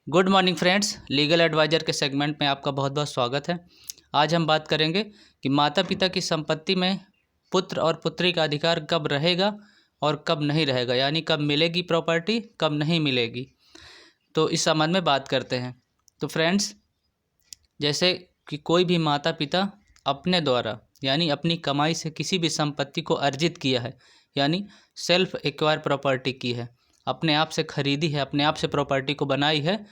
Good morning friends, legal adviser के segment में आपका बहुत बहुत स्वागत है। आज हम बात करेंगे कि माता पिता की संपत्ति में पुत्र और पुत्री का अधिकार कब रहेगा और कब नहीं रहेगा, यानी कब मिलेगी प्रॉपर्टी, कब नहीं मिलेगी। तो इस संबंध में बात करते हैं। तो फ्रेंड्स, जैसे कि कोई भी माता पिता अपने द्वारा यानी अपनी कमाई से किसी भी संपत्ति को अर्जित किया है, यानी सेल्फ एक्वायर प्रॉपर्टी की है, अपने आप से खरीदी है, अपने आप से प्रॉपर्टी को बनाई है,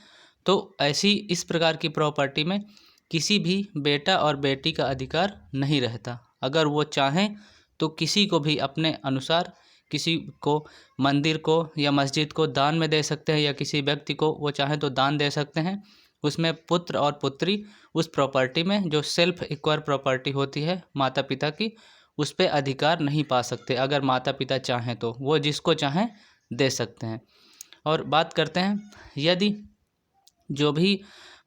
तो ऐसी इस प्रकार की प्रॉपर्टी में किसी भी बेटा और बेटी का अधिकार नहीं रहता। अगर वो चाहें तो किसी को भी अपने अनुसार किसी को मंदिर को या मस्जिद को दान में दे सकते हैं, या किसी व्यक्ति को वो चाहें तो दान दे सकते हैं। उसमें पुत्र और पुत्री उस प्रॉपर्टी में जो सेल्फ एक्वायर प्रॉपर्टी होती है माता पिता की, उस पर अधिकार नहीं पा सकते। अगर माता पिता चाहें तो वो जिसको चाहें दे सकते हैं। और बात करते हैं, यदि जो भी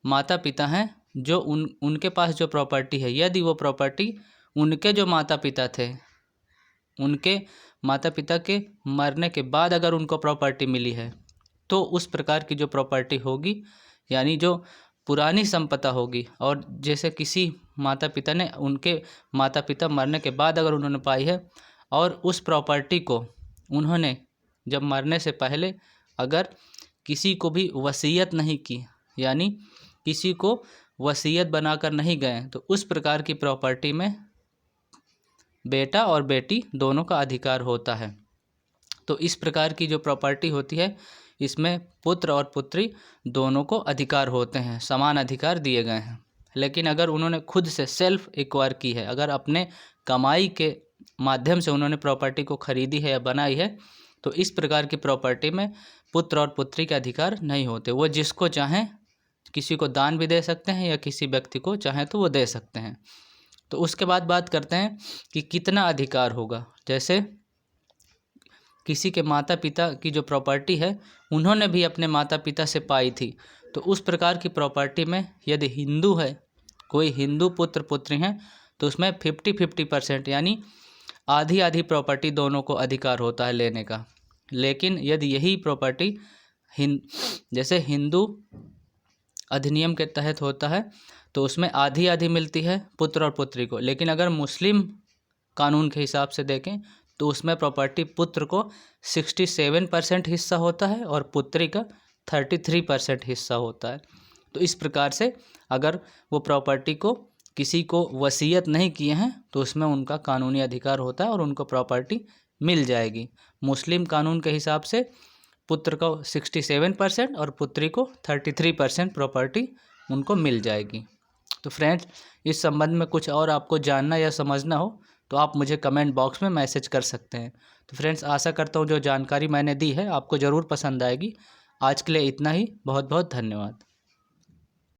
माता पिता हैं, जो उनके पास जो प्रॉपर्टी है, यदि वो प्रॉपर्टी उनके जो माता पिता थे, उनके माता पिता के मरने के बाद अगर उनको प्रॉपर्टी मिली है, तो उस प्रकार की जो प्रॉपर्टी होगी, यानी जो पुरानी संपदा होगी, और जैसे किसी माता पिता ने उनके माता पिता मरने के बाद अगर उन्होंने पाई है, और उस प्रॉपर्टी को उन्होंने जब मरने से पहले अगर किसी को भी वसीयत नहीं की, यानी किसी को वसीयत बनाकर नहीं गए, तो उस प्रकार की प्रॉपर्टी में बेटा और बेटी दोनों का अधिकार होता है। तो इस प्रकार की जो प्रॉपर्टी होती है, इसमें पुत्र और पुत्री दोनों को अधिकार होते हैं, समान अधिकार दिए गए हैं। लेकिन अगर उन्होंने खुद से सेल्फ एक्वायर की है, अगर अपने कमाई के माध्यम से उन्होंने प्रॉपर्टी को खरीदी है या बनाई है, तो इस प्रकार की प्रॉपर्टी में पुत्र और पुत्री के अधिकार नहीं होते। वो जिसको चाहें किसी को दान भी दे सकते हैं, या किसी व्यक्ति को चाहें तो वो दे सकते हैं। तो उसके बाद बात करते हैं कि कितना अधिकार होगा। जैसे किसी के माता पिता की जो प्रॉपर्टी है, उन्होंने भी अपने माता पिता से पाई थी, तो उस प्रकार की प्रॉपर्टी में यदि हिंदू है, कोई हिंदू पुत्र पुत्री हैं, तो उसमें 50-50% यानी आधी आधी प्रॉपर्टी दोनों को अधिकार होता है लेने का। लेकिन यदि यही प्रॉपर्टी जैसे हिंदू अधिनियम के तहत होता है, तो उसमें आधी आधी मिलती है पुत्र और पुत्री को। लेकिन अगर मुस्लिम कानून के हिसाब से देखें, तो उसमें प्रॉपर्टी पुत्र को 67% हिस्सा होता है और पुत्री का 33% हिस्सा होता है। तो इस प्रकार से अगर वो प्रॉपर्टी को किसी को वसीयत नहीं किए हैं, तो उसमें उनका कानूनी अधिकार होता है और उनको प्रॉपर्टी मिल जाएगी। मुस्लिम कानून के हिसाब से पुत्र को 67% और पुत्री को 33% प्रॉपर्टी उनको मिल जाएगी। तो फ्रेंड्स, इस संबंध में कुछ और आपको जानना या समझना हो तो आप मुझे कमेंट बॉक्स में मैसेज कर सकते हैं। तो फ्रेंड्स, आशा करता हूँ जो जानकारी मैंने दी है आपको ज़रूर पसंद आएगी। आज के लिए इतना ही। बहुत बहुत धन्यवाद।